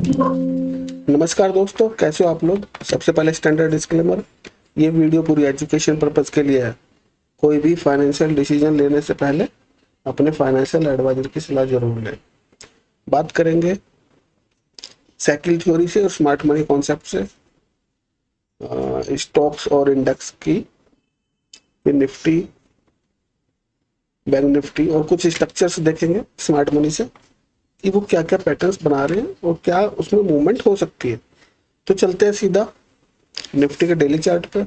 नमस्कार दोस्तों, कैसे हो आप लोग। सबसे पहले स्टैंडर्ड डिस्क्लेमर, ये वीडियो पूरी एजुकेशन पर्पस के लिए है। कोई भी फाइनेंशियल डिसीजन लेने से पहले अपने फाइनेंशियल एडवाइजर की सलाह जरूर लें। बात करेंगे साइकिल थ्योरी से और स्मार्ट मनी कॉन्सेप्ट से, स्टॉक्स और इंडेक्स की, फिर निफ्टी, बैंक निफ्टी और कुछ स्ट्रक्चर्स देखेंगे स्मार्ट मनी से कि वो क्या क्या पैटर्न्स बना रहे हैं और क्या उसमें मूवमेंट हो सकती है। तो चलते हैं सीधा निफ्टी के डेली चार्ट पे।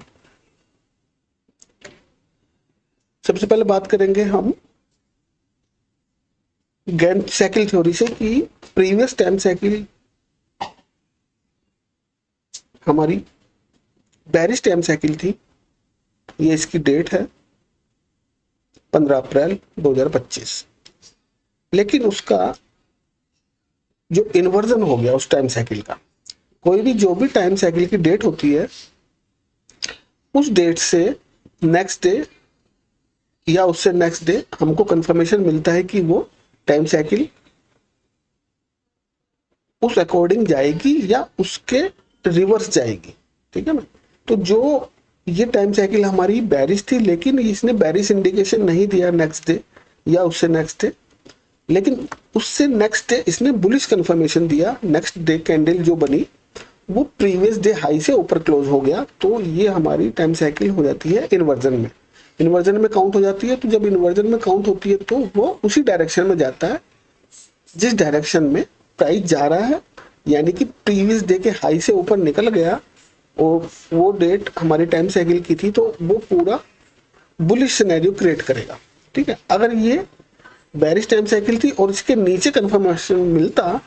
सबसे पहले बात करेंगे हम गैंट साइकिल थ्योरी से कि प्रीवियस टाइम साइकिल हमारी बेरिश टाइम साइकिल थी। ये इसकी डेट है 15 अप्रैल 2025। लेकिन उसका जो इन्वर्जन हो गया उस टाइम साइकिल का, कोई भी जो भी टाइम साइकिल की डेट होती है उस डेट से नेक्स्ट डे या उससे नेक्स्ट डे हमको कंफर्मेशन मिलता है कि वो टाइम साइकिल उस अकॉर्डिंग जाएगी या उसके रिवर्स जाएगी। ठीक है ना। तो जो ये टाइम साइकिल हमारी बैरिश थी, लेकिन इसने बैरिश इंडिकेशन नहीं दिया नेक्स्ट डे या उससे नेक्स्ट डे, लेकिन उससे नेक्स्ट डे इसने बुलिश कंफर्मेशन दिया। नेक्स्ट डे कैंडल जो बनी वो प्रीवियस डे हाई से ऊपर क्लोज हो गया, तो ये हमारी टाइम साइकिल हो जाती है इन्वर्जन में। इन्वर्जन में काउंट हो जाती है। तो जब इन्वर्जन में काउंट होती है तो वो उसी डायरेक्शन में जाता है जिस डायरेक्शन में प्राइस जा रहा है, यानी कि प्रीवियस डे के हाई से ऊपर निकल गया और वो डेट हमारी टाइम साइकिल की थी, तो वो पूरा बुलिश सिनेरियो क्रिएट करेगा। ठीक है। अगर ये बेरिश टाइम साइकिल थी और इसके नीचे कंफर्मेशन मिलता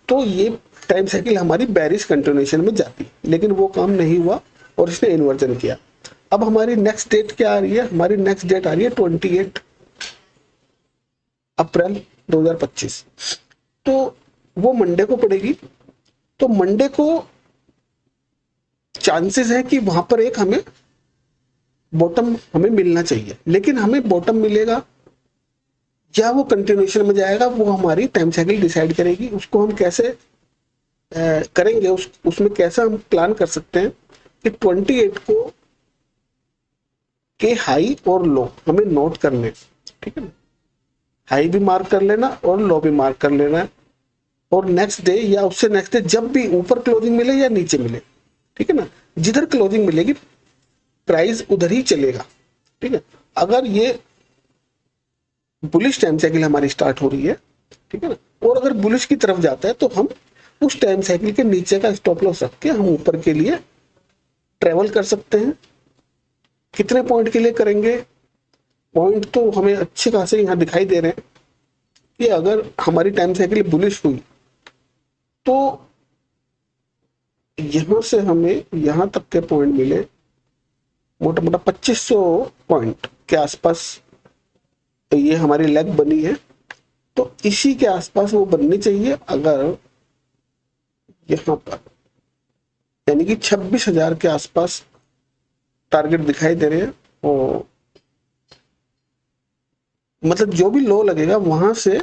तो ये टाइम साइकिल हमारी बेरिश कंटिन्यूएशन में जाती, लेकिन वो काम नहीं हुआ और इसने इन्वर्जन किया। अब हमारी नेक्स्ट डेट क्या आ रही है? हमारी नेक्स्ट डेट आ रही है 28 अप्रैल 2025। तो वो मंडे को पड़ेगी। तो मंडे को चांसेस है कि वहां पर एक हमें बॉटम हमें मिलना चाहिए, लेकिन हमें बॉटम मिलेगा या वो कंटिन्यूएशन में जाएगा, वो हमारी टाइम साइकिल डिसाइड करेगी। उसको हम कैसे करेंगे, उसमें कैसा हम प्लान कर सकते हैं कि 28 को के हाई और लो हमें नोट करने। ठीक है ना। हाई भी मार्क कर लेना और लो भी मार्क कर लेना है। और नेक्स्ट डे या उससे नेक्स्ट डे जब भी ऊपर क्लोजिंग मिले या नीचे मिले, ठीक है ना, जिधर क्लोजिंग मिलेगी प्राइस उधर ही चलेगा। ठीक है। अगर ये बुलिश टाइम साइकिल हमारी स्टार्ट हो रही है, ठीक है ना, और अगर बुलिश की तरफ जाता है तो हम उस टाइम साइकिल के नीचे का स्टॉप लॉस रख के हम ऊपर के लिए ट्रेवल कर सकते हैं। कितने पॉइंट के लिए करेंगे? पॉइंट तो हमें अच्छे खासे यहाँ दिखाई दे रहे हैं कि अगर हमारी टाइम साइकिल बुलिश हुई तो यहां से हमें यहां तक के पॉइंट मिले, मोटा मोटा 2500 पॉइंट के आसपास ये हमारी लेग बनी है। तो इसी के आसपास वो बननी चाहिए। अगर यहां पर यानी कि 26,000 के आसपास टारगेट दिखाई दे रहे हैं, और मतलब जो भी लो लगेगा वहां से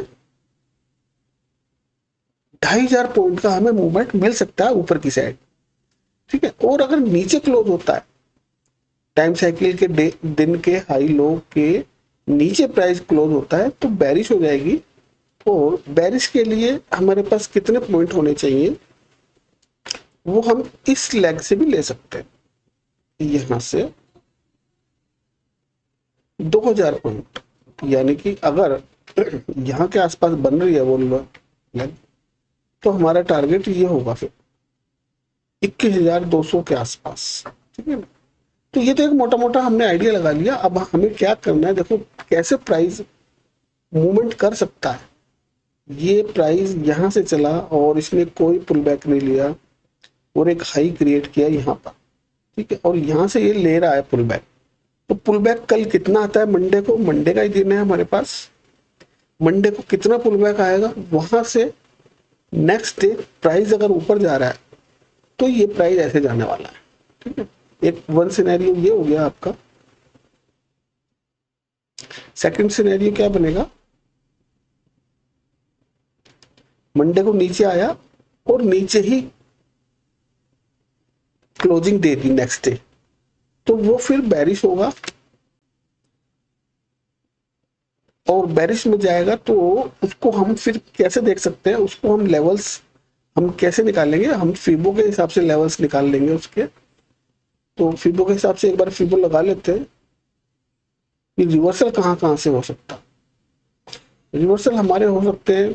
2,500 पॉइंट का हमें मूवमेंट मिल सकता है ऊपर की साइड। ठीक है। और अगर नीचे क्लोज होता है टाइम साइकिल के दिन के हाई लो के नीचे प्राइस क्लोज होता है तो बेरिश हो जाएगी। और बेरिश के लिए हमारे पास कितने पॉइंट होने चाहिए वो हम इस लेग से भी ले सकते हैं। यहां से 2,000 पॉइंट, यानी कि अगर यहाँ के आसपास बन रही है वो लेग, तो हमारा टारगेट ये होगा फिर 21,200 के आसपास। ठीक है ना। तो ये तो एक मोटा मोटा हमने आइडिया लगा लिया। अब हमें क्या करना है, देखो कैसे प्राइस मूवमेंट कर सकता है। ये प्राइस यहां से चला और इसने कोई पुल बैक नहीं लिया और एक हाई क्रिएट किया यहाँ पर। ठीक है। और यहाँ से ये ले रहा है पुल बैक। तो पुल बैक कल कितना आता है? मंडे को, मंडे का ही दिन है हमारे पास। मंडे को कितना पुल बैक आएगा वहां से नेक्स्ट डे प्राइस अगर ऊपर जा रहा है तो ये प्राइस ऐसे जाने वाला है। ठीक है। एक वन सिनेरियो ये हो गया आपका। सेकंड सिनेरियो क्या बनेगा? मंडे को नीचे आया और नीचे ही क्लोजिंग दे दी नेक्स्ट डे, तो वो फिर बेरिश होगा और बेरिश में जाएगा। तो उसको हम फिर कैसे देख सकते हैं, उसको हम लेवल्स हम कैसे निकालेंगे, हम फीबो के हिसाब से लेवल्स निकाल लेंगे उसके। तो फीबो के हिसाब से एक बार फीबो लगा लेते हैं कि रिवर्सल कहाँ कहाँ से हो सकता है। रिवर्सल हमारे हो सकते हैं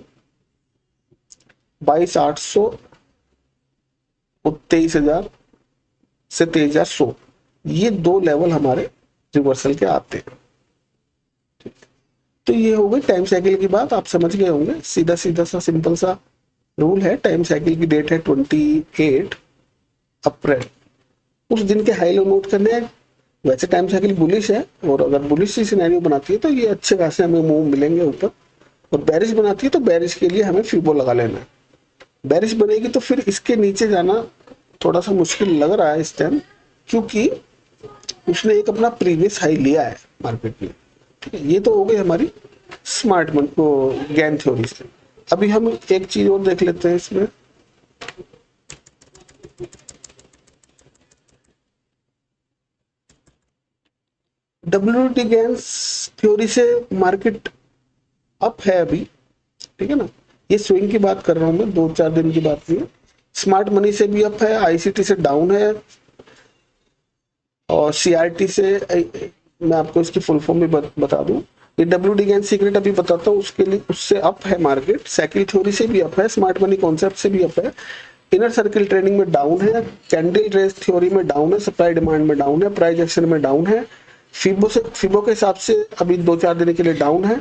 22,800 और 23,000 से 23,100, ये दो लेवल हमारे रिवर्सल के आते हैं। तो ये हो गई टाइम साइकिल की बात, आप समझ गए होंगे। सीधा सीधा सा सिंपल सा रूल है। टाइम साइकिल की डेट है 28 अप्रैल, उस दिन के हाई लो नोट करने हैं। वैसे टाइम साइकिल बुलिश है, और अगर बुलिश सी सिनेरियो बनाती है तो ये अच्छे खासे हमें मूव मिलेंगे ऊपर, और बेरिश बनाती है तो बेरिश के लिए हमें फीबो लगा लेना है। बेरिश बनेगी तो फिर इसके नीचे जाना थोड़ा सा मुश्किल लग रहा है इस टाइम, क्योंकि उसने एक अपना प्रीवियस हाई लिया है मार्केट में। ठीक है, ये तो हो गई हमारी स्मार्ट मन को गैन थ्योरी से। अभी हम एक चीज और देख लेते हैं इसमें। डब्ल्यूटी गैन्स थ्योरी से मार्केट अप है अभी, ठीक है ना। ये स्विंग की बात कर रहा हूं मैं, 2-4 दिन की बात नहीं है। स्मार्ट मनी से भी अप है, आईसीटी से डाउन है, और सीआरटी से मैं आपको इसकी फुल फॉर्म भी बता दूं। ये डब्ल्यूटी गैन सीक्रेट अभी बताता हूँ, उसके लिए उससे अप है मार्केट। साइकिल थ्योरी से भी अप है, स्मार्ट मनी कॉन्सेप्ट से भी अप है, इनर सर्किल ट्रेडिंग में डाउन है, कैंडल रेस थ्योरी में डाउन है, सप्लाई डिमांड में डाउन है, प्राइस एक्शन में डाउन है, फीबो के हिसाब से अभी 2-4 दिन के लिए डाउन है,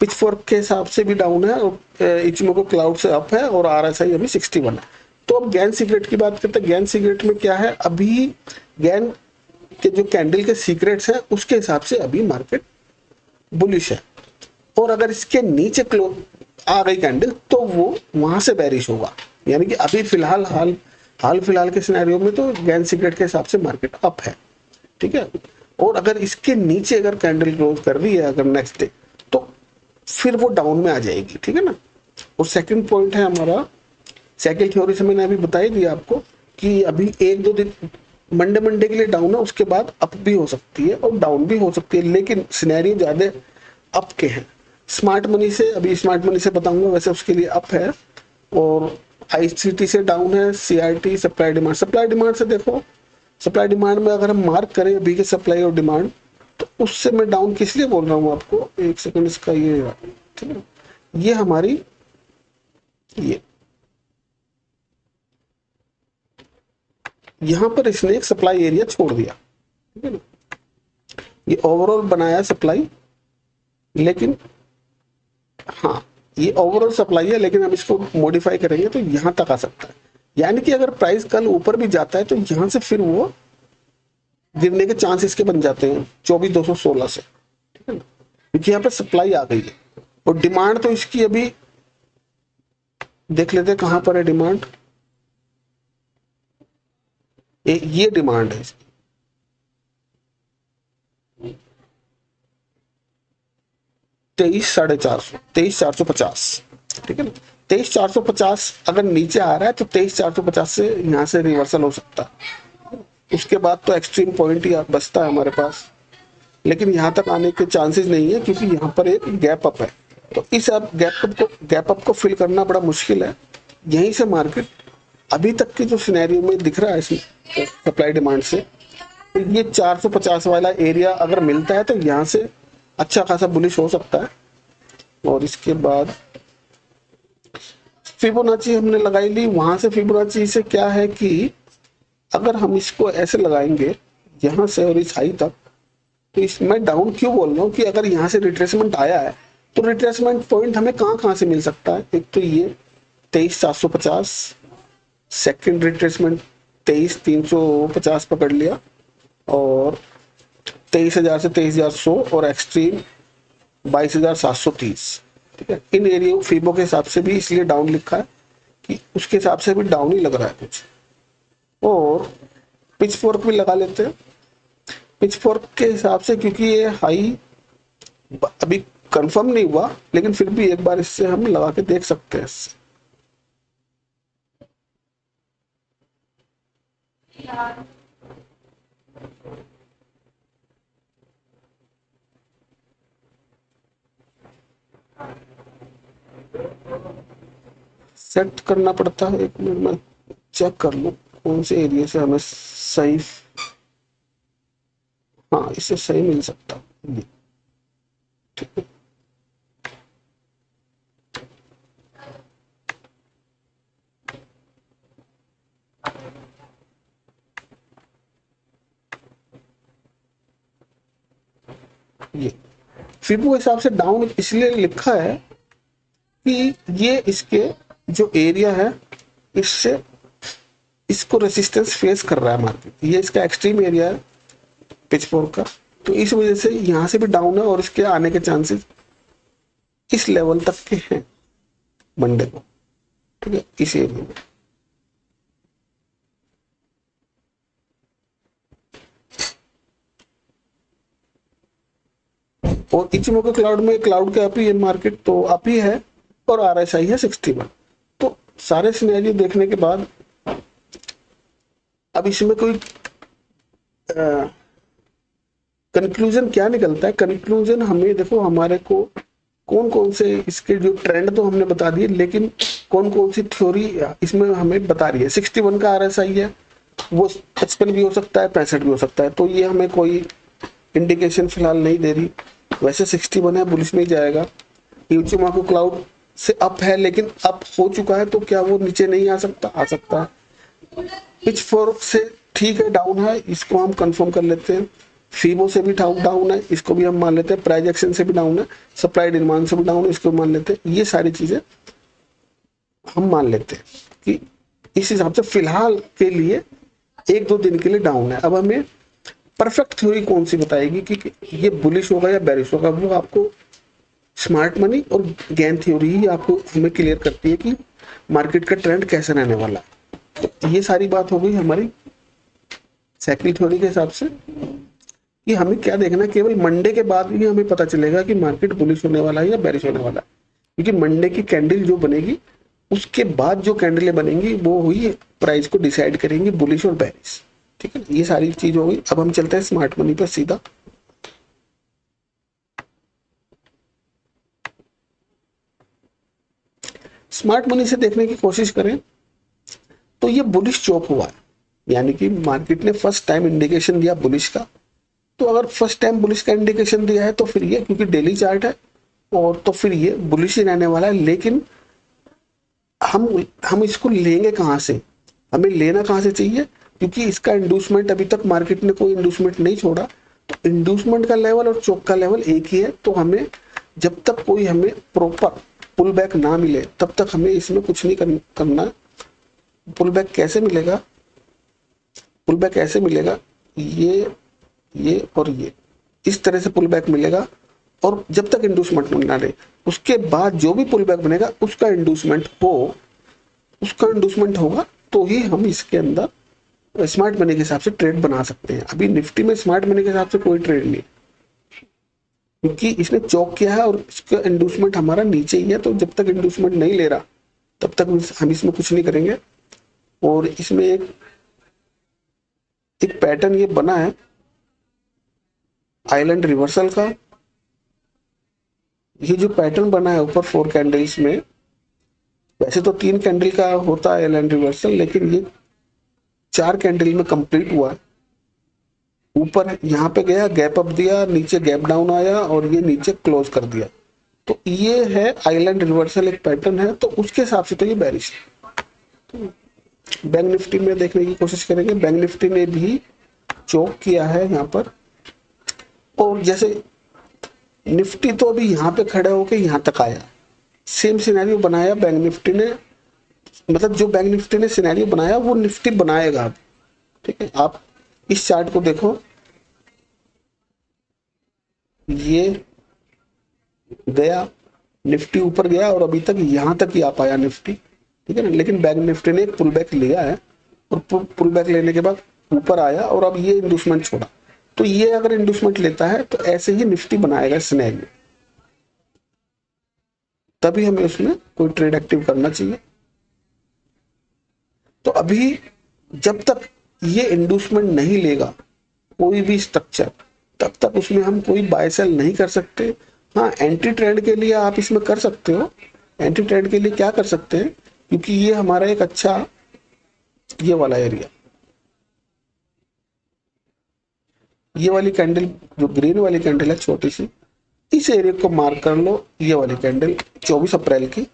पिचफोर्क के हिसाब से भी डाउन है, और इचिमोको क्लाउड से अप है, और आरएसआई अभी 61 है। तो अब गैन सीक्रेट की बात करते हैं। गैन सीक्रेट में क्या है, अभी गैन के जो कैंडल के सीक्रेट्स हैं उसके हिसाब से अभी मार्केट बुलिश है, और अगर इसके नीचे क्लोज आ गई कैंडल तो वो वहां से बेरिश होगा। यानी कि अभी फिलहाल हाल फिलहाल के सिनेरियो में तो गैन सीक्रेट के हिसाब से मार्केट अप है, ठीक है। और अगर इसके नीचे अगर कैंडल क्लोज कर रही है अगर नेक्स्ट डे, तो फिर वो डाउन में आ जाएगी, ठीक है ना। और सेकंड पॉइंट है हमारा साइकिल थ्योरी से, मैंने अभी बता ही दिया आपको कि अभी 1-2 दिन मंडे के लिए डाउन है, उसके बाद अप भी हो सकती है और डाउन भी हो सकती है, लेकिन सिनेरियो ज्यादा अप के हैं। स्मार्ट मनी से अभी स्मार्ट मनी से बताऊंगा, वैसे उसके लिए अप है, और आईसीटी से डाउन है, सीआरटी सप्लाई डिमांड से देखो, सप्लाई डिमांड में अगर हम मार्क करें अभी के सप्लाई और डिमांड, तो उससे मैं डाउन किस लिए बोल रहा हूँ आपको, एक सेकंड इसका ये, ठीक है, ये हमारी ये यहां पर इसने एक सप्लाई एरिया छोड़ दिया, ठीक है ना। ये ओवरऑल बनाया सप्लाई, लेकिन हाँ ये ओवरऑल सप्लाई है, लेकिन हम इसको मॉडिफाई करेंगे तो यहां तक आ सकता है। यानी कि अगर प्राइस कल ऊपर भी जाता है तो यहां से फिर वो गिरने के चांस इसके बन जाते हैं 24,216 से, ठीक है ना, क्योंकि यहाँ पे सप्लाई आ गई है। और डिमांड तो इसकी अभी देख लेते हैं कहां पर है डिमांड। ये डिमांड है इसकी, 23,450, 23,450, ठीक है ना। 23,450 अगर नीचे आ रहा है तो 23,450 से यहाँ से रिवर्सल हो सकता है। उसके बाद तो एक्सट्रीम पॉइंट ही बचता है हमारे पास, लेकिन यहाँ तक आने के चांसेस नहीं है, क्योंकि यहाँ पर एक गैप अप है। तो इस गैप अप को फिल करना बड़ा मुश्किल है। यहीं से मार्केट अभी तक के जो सिनेरियो में दिख रहा है सप्लाई डिमांड से, तो ये 450 वाला एरिया अगर मिलता है तो यहाँ से अच्छा खासा बुलिश हो सकता है। और इसके बाद फिबोनाची हमने लगाई ली, वहां से फिबोनाची से क्या है कि अगर हम इसको ऐसे लगाएंगे यहां से और इस हाई तक, तो इसमें डाउन क्यों बोल रहा हूँ कि अगर यहाँ से रिट्रेसमेंट आया है तो रिट्रेसमेंट पॉइंट हमें कहाँ कहाँ से मिल सकता है। एक तो ये 23,750, सेकंड रिट्रेसमेंट 23,350 पकड़ लिया, और 23,000 से 23,100, और एक्सट्रीम 22,730, ठीक है। इन एरिया फीबो के हिसाब से भी इसलिए डाउन लिखा है कि उसके हिसाब से भी डाउन ही लग रहा है कुछ। और पिच फोर्क भी लगा लेते हैं पिच फोर्क के हिसाब से, क्योंकि ये हाई अभी कंफर्म नहीं हुआ, लेकिन फिर भी एक बार इससे हम लगा के देख सकते हैं। सेट करना पड़ता है, एक मिनट में चेक कर लूं कौन से एरिया से हमें सही, हाँ इससे सही मिल सकता है। ठीक है, ये फिबो के हिसाब से डाउन इसलिए लिखा है कि ये इसके जो एरिया है इससे इसको रेसिस्टेंस फेस कर रहा है मार्केट, ये इसका एक्सट्रीम एरिया है पिच 4 का, तो इस वजह से यहाँ से भी डाउन है और इसके आने के चांसेस इस लेवल तक के हैं मंडे को। ठीक है, इस एरिया में और इचिमोको क्लाउड में क्लाउड का अप ही है मार्केट, तो अप ही है और RSI है 61। तो सारे सिनेरियो देखने के बाद अब इसमें कोई कंक्लूजन क्या निकलता है, कंक्लूजन हमें देखो हमारे को कौन कौन से इसके जो ट्रेंड तो हमने बता दिए, लेकिन कौन कौन सी थ्योरी इसमें हमें बता रही है। 61 का RSI है, वो 55 भी हो सकता है, 65 भी हो सकता है, तो ये हमें कोई इंडिकेशन फिलहाल नहीं दे रही। वैसे 61 है, बुलिश में ही जाएगा। इचिमोको क्लाउड से अप है, लेकिन अप हो चुका है, तो क्या वो नीचे नहीं आ सकता? आ सकता है। पिच 4 से ठीक है डाउन है, इसको हम कंफर्म कर लेते हैं। फीबो से भी डाउन है, इसको भी हम मान लेते हैं। प्राइस एक्शन से भी डाउन है, सप्लाई डिमांड से भी डाउन है, इसको मान लेते हैं। ये सारी चीजें हम मान लेते हैं कि इस हिसाब से फिलहाल के लिए 1-2 दिन के लिए डाउन है। अब हमें परफेक्ट थ्योरी कौन सी बताएगी कि ये बुलिश होगा या बेरिश होगा, वो आपको स्मार्ट मनी और गेन थ्योरी ही आपको हमें क्लियर करती है कि मार्केट का ट्रेंड कैसे रहने वाला है। तो ये सारी बात हो गई हमारी साइकिल थ्योरी के हिसाब से कि हमें क्या देखना है। केवल मंडे के बाद ही हमें पता चलेगा कि मार्केट बुलिश होने वाला है या बेरिश होने वाला है, क्योंकि मंडे की कैंडल जो बनेगी उसके बाद जो कैंडलें बनेंगी वो हुई प्राइस को डिसाइड करेंगी बुलिश और बेरिश। ठीक है, ये सारी चीज हो गई। अब हम चलते हैं स्मार्ट मनी पर सीधा। स्मार्ट मनी से देखने की कोशिश करें तो ये बुलिश चौक हुआ है, यानी कि मार्केट ने फर्स्ट टाइम इंडिकेशन दिया बुलिश का। तो अगर फर्स्ट टाइम बुलिश का इंडिकेशन दिया है तो फिर ये, क्योंकि डेली चार्ट है और तो फिर ये बुलिश ही रहने वाला है। लेकिन हम इसको लेंगे कहां से, हमें लेना कहां से चाहिए, क्योंकि इसका इंड्यूसमेंट अभी तक मार्केट ने कोई इंड्यूसमेंट नहीं छोड़ा। तो इंड्यूसमेंट का लेवल और चौक का लेवल एक ही है। तो हमें जब तक कोई हमें प्रॉपर पुल बैक ना मिले तब तक हमें इसमें कुछ नहीं करना। पुल बैक कैसे मिलेगा, पुल बैक ऐसे मिलेगा, ये और ये इस तरह से पुल बैक मिलेगा। और जब तक इंड्यूसमेंट ना ले, उसके बाद जो भी पुल बैक बनेगा उसका इंड्यूसमेंट होगा, तो ही हम इसके अंदर स्मार्ट मनी के हिसाब से ट्रेड बना सकते हैं। अभी निफ्टी में स्मार्ट मनी के हिसाब से कोई ट्रेड नहीं, क्योंकि इसने चौक किया है और इसका इंड्यूसमेंट हमारा नीचे ही है। तो जब तक इंड्यूसमेंट नहीं ले रहा तब तक हम इसमें कुछ नहीं करेंगे। और इसमें एक पैटर्न ये बना है आइलैंड रिवर्सल का। ये जो पैटर्न बना है ऊपर 4 कैंडल्स में, वैसे तो 3 कैंडल का होता है आइलैंड रिवर्सल, लेकिन ये 4 कैंडल में कंप्लीट हुआ। ऊपर यहाँ पे गया, गैप अप दिया, नीचे गैप डाउन आया और ये नीचे क्लोज कर दिया। तो ये है आइलैंड रिवर्सल, एक पैटर्न है। तो उसके हिसाब से तो ये बेरिश है। बैंक निफ्टी में देखने की कोशिश करेंगे। बैंक निफ्टी ने भी चौक किया है यहाँ पर, और जैसे निफ्टी तो अभी यहाँ पे खड़े होके यहाँ तक आया, सेम सिनेरियो बनाया बैंक निफ्टी ने। मतलब जो बैंक निफ्टी ने सिनेरियो बनाया वो निफ्टी बनाएगा अब। ठीक है, आप इस चार्ट को देखो, ये गया, निफ्टी ऊपर गया और अभी तक यहां तक ही आ पाया निफ्टी। ठीक है ना, लेकिन बैंक निफ्टी ने एक पुल बैक लिया है और पुल बैक लेने के बाद ऊपर आया और अब ये इंड्यूसमेंट छोड़ा। तो ये अगर इंड्यूसमेंट लेता है तो ऐसे ही निफ्टी बनाएगा सिनेरियो, तभी हमें उसमें कोई ट्रेड एक्टिव करना चाहिए। तो अभी जब तक ये इंड्यूसमेंट नहीं लेगा कोई भी स्ट्रक्चर, तब तक उसमें हम कोई बाय सेल नहीं कर सकते। हाँ, एंटी ट्रेंड के लिए आप इसमें कर सकते हो। एंटी ट्रेंड के लिए क्या कर सकते हैं, क्योंकि ये हमारा एक अच्छा ये वाला एरिया, ये वाली कैंडल जो ग्रीन वाली कैंडल है छोटी सी, इस एरिया को मार्क कर लो। ये वाली कैंडल 24 अप्रैल की,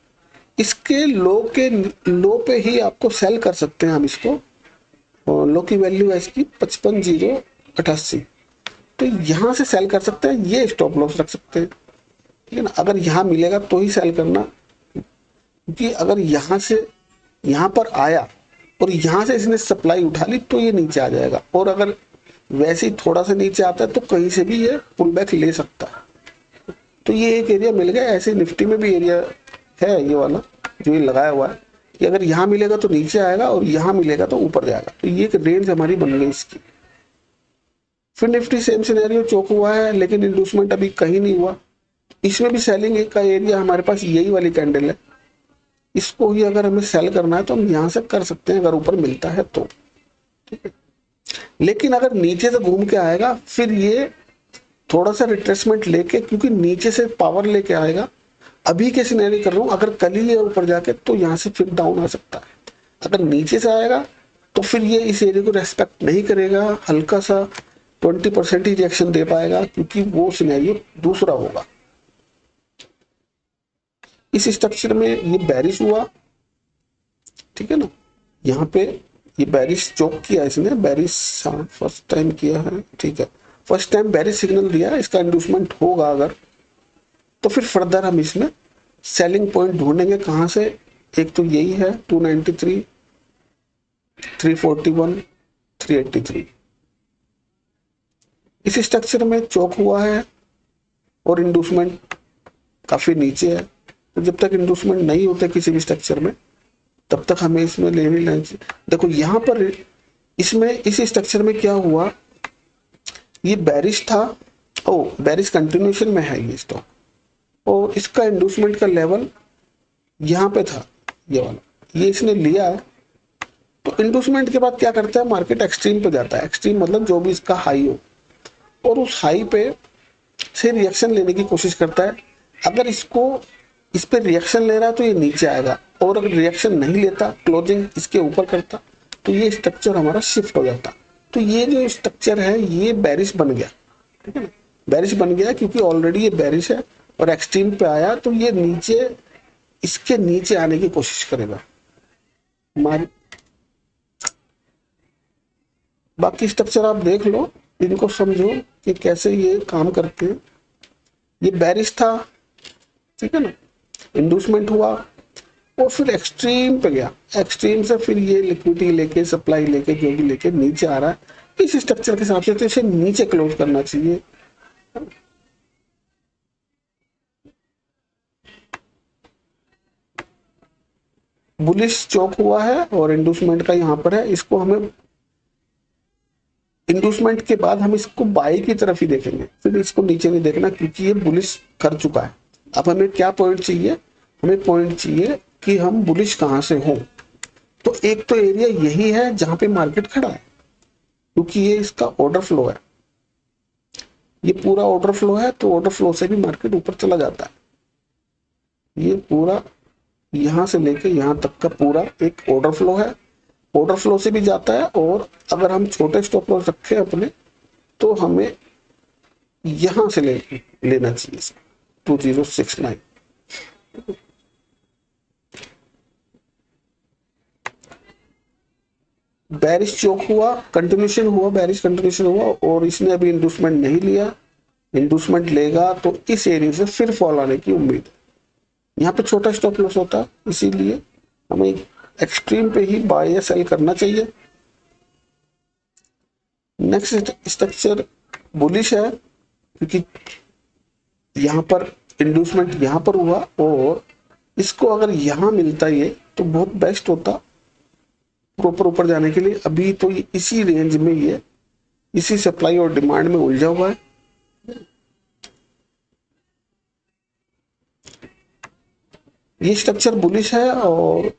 इसके लो पे ही आपको सेल कर सकते हैं हम इसको। और लो की वैल्यू है इसकी 55,088, तो यहां से सेल कर सकते हैं, ये स्टॉप लॉस रख सकते हैं। ठीक है ना, अगर यहाँ मिलेगा तो ही सेल करना, क्योंकि अगर यहाँ से यहाँ पर आया और यहाँ से इसने सप्लाई उठा ली तो ये नीचे आ जाएगा, और अगर वैसे ही थोड़ा सा नीचे आता है तो कहीं से भी ये पुल बैक ले सकता है। तो ये एक एरिया मिल गया। ऐसे निफ्टी में भी एरिया है ये वाला जो ये लगाया हुआ है, कि अगर यहाँ मिलेगा तो नीचे आएगा और यहाँ मिलेगा तो ऊपर जाएगा, तो ये एक रेंज हमारी बन गई इसकी। फिर निफ्टी सेम सिनेरियो, चौक हुआ है लेकिन इंड्यूसमेंट अभी कहीं नहीं हुआ। इसमें भी सेलिंग का एरिया हमारे पास यही वाली कैंडल है, इसको ही अगर हमें सेल करना है तो हम यहां से कर सकते हैं, अगर ऊपर मिलता है तो। ठीक है, लेकिन अगर नीचे से घूम के आएगा फिर ये थोड़ा सा रिट्रेसमेंट लेके, क्योंकि नीचे से पावर लेके आएगा। अभी के सिनेरियो कर रहा हूं, अगर कल ही ऊपर जाके तो यहां से फिर डाउन आ सकता है। अगर नीचे से आएगा तो फिर ये इस एरिया को रेस्पेक्ट नहीं करेगा, हल्का सा 20% ही रिएक्शन दे पाएगा, क्योंकि वो सिनेरियो दूसरा होगा। इस स्ट्रक्चर में ये बेरिश हुआ, ठीक है ना, यहाँ पे ये बेरिश चौक किया इसने, बेरिश फर्स्ट टाइम किया है, ठीक है, फर्स्ट टाइम बेरिश सिग्नल दिया, इसका इंड्यूसमेंट होगा अगर, तो फिर फर्दर हम इसमें सेलिंग पॉइंट ढूंढेंगे कहां से। एक तो यही है 293, 341, 383। इस स्ट्रक्चर में चौक हुआ है और इंड्यूसमेंट काफी नीचे है, तो जब तक इंड्यूसमेंट नहीं होते किसी भी स्ट्रक्चर में तब तक हमें इसमें ले नहीं लेना चाहिए। देखो यहाँ पर इसमें इस स्ट्रक्चर में क्या हुआ, ये बेरिश था, ओ बेरिश कंटिन्यूएशन में है ये स्टॉक, और इसका इंड्यूसमेंट का लेवल यहाँ पे था ये वाला, ये इसने लिया है। तो इंड्यूसमेंट के बाद क्या करता है, मार्केट एक्सट्रीम पे जाता है। एक्सट्रीम मतलब जो भी इसका हाई हो, और उस हाई पे से रिएक्शन लेने की कोशिश करता है। अगर इस पे रिएक्शन ले रहा है तो ये नीचे आएगा, और अगर रिएक्शन नहीं लेता, क्लोजिंग इसके ऊपर करता, तो ये स्ट्रक्चर हमारा शिफ्ट हो जाता। तो ये जो स्ट्रक्चर है ये बेरिश बन गया, ठीक है ना, बेरिश बन गया क्योंकि ऑलरेडी ये बेरिश है और एक्सट्रीम पे आया, तो ये नीचे इसके नीचे आने की कोशिश करेगा। बाकी स्ट्रक्चर आप देख लो, इनको समझो कि कैसे ये काम करते हैं। ये बेरिश था, ठीक है ना, इंड्यूसमेंट हुआ और फिर एक्सट्रीम पे गया, एक्सट्रीम से फिर ये लिक्विडिटी लेके, सप्लाई लेके, जो भी लेके नीचे आ रहा है। इस स्ट्रक्चर के हिसाब से तो इसे नीचे क्लोज करना चाहिए। बुलिश चौक हुआ है और इंड्यूसमेंट का यहाँ पर है, इसको हमें इंड्यूसमेंट के बाद हम इसको बाई की तरफ ही देखेंगे, फिर इसको नीचे नहीं देखना, क्योंकि ये बुलिश कर चुका है। अब हमें क्या पॉइंट चाहिए, हमें पॉइंट चाहिए कि हम बुलिश कहां से हो। तो एक तो एरिया यही है जहां पे मार्केट खड़ा है, क्योंकि ये इसका ऑर्डर फ्लो है, ये पूरा ऑर्डर फ्लो है, तो ऑर्डर फ्लो से भी मार्केट ऊपर चला जाता है। ये पूरा यहां से लेके यहां तक का पूरा एक ऑर्डर फ्लो है, ऑर्डर फ्लो से भी जाता है। और अगर हम छोटे स्टॉप लॉस रखे अपने तो हमें यहां से लेना चाहिए 2069। बेरिश चौक हुआ, कंटिन्यूशन हुआ, बेरिश कंटिन्यूशन हुआ, और इसने अभी इंड्यूसमेंट नहीं लिया। इंड्यूसमेंट लेगा तो इस एरिया से फिर फॉल आने की उम्मीद है। यहाँ पे छोटा स्टॉप लॉस होता है, इसीलिए हमें एक्सट्रीम पे ही बाय या सेल करना चाहिए। नेक्स्ट स्ट्रक्चर बुलिश है, क्योंकि यहाँ पर इंड्यूसमेंट यहाँ पर हुआ, और इसको अगर यहाँ मिलता ये तो बहुत बेस्ट होता प्रॉपर ऊपर जाने के लिए। अभी तो ये इसी रेंज में ये इसी सप्लाई और डिमांड में उलझा हुआ है। ये स्ट्रक्चर बुलिश है, और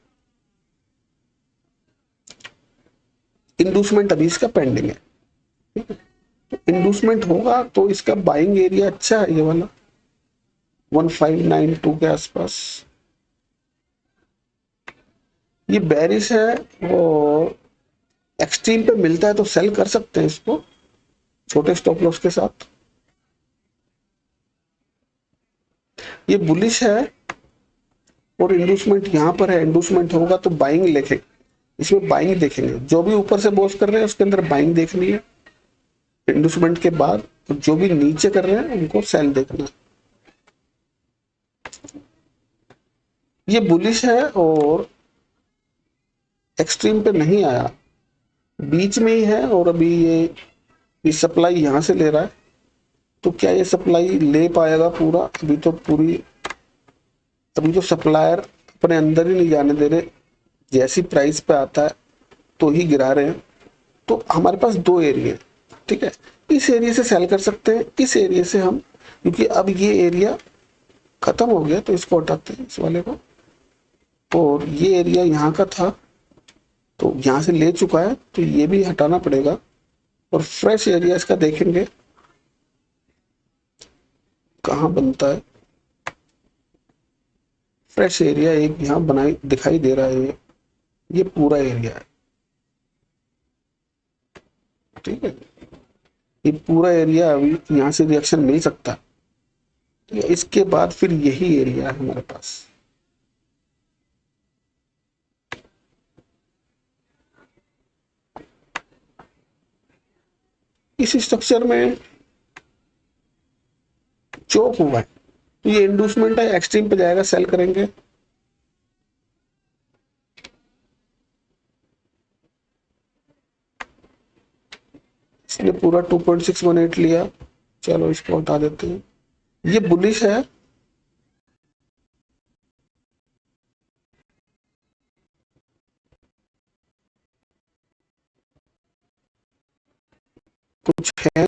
इंडूसमेंट अभी इसका पेंडिंग है, ठीक है। तो इंडूसमेंट होगा तो इसका बाइंग एरिया अच्छा है, ये वाला 1592 के आसपास। ये बेरिश है और एक्सट्रीम पे मिलता है तो सेल कर सकते हैं इसको छोटे स्टॉप लॉस के साथ। ये बुलिश है और इंडूसमेंट यहाँ पर है, इंडूसमेंट होगा तो बाइंग लिखे, इसमें बाइंग देखेंगे, जो भी ऊपर से बॉस कर रहे हैं उसके अंदर बाइंग देखनी है इंडूसमेंट के बाद, और जो भी नीचे कर रहे हैं उनको सेल देखना है। ये बुलिश है और एक्सट्रीम पे नहीं आया, बीच में ही है, और अभी ये सप्लाई यहां से ले रहा है, तो क्या ये सप्लाई ले पाएगा पूरा? अभी तो अभी तो सप्लायर अपने अंदर ही नहीं जाने दे रहे, जैसी प्राइस पे आता है तो ही गिरा रहे हैं। तो हमारे पास दो एरिया, ठीक है, इस एरिया से सेल कर सकते हैं, इस एरिया से हम, क्योंकि अब ये एरिया खत्म हो गया तो इसको हटाते हैं इस वाले को, और ये एरिया यहाँ का था तो यहाँ से ले चुका है तो ये भी हटाना पड़ेगा, और फ्रेश एरिया इसका देखेंगे कहाँ बनता है। फ्रेश एरिया एक यहाँ बनाई दिखाई दे रहा है, ये पूरा एरिया है, ठीक है, ये पूरा एरिया अभी यहाँ से रिएक्शन मिल सकता है, ठीक है। इसके बाद फिर यही एरिया है हमारे पास, इस स्ट्रक्चर में चोक हुआ है तो ये इंडूसमेंट है, एक्सट्रीम पे जाएगा, सेल करेंगे। इसने पूरा 2.618 लिया, चलो इसको हटा देते हैं। ये बुलिश है, कुछ है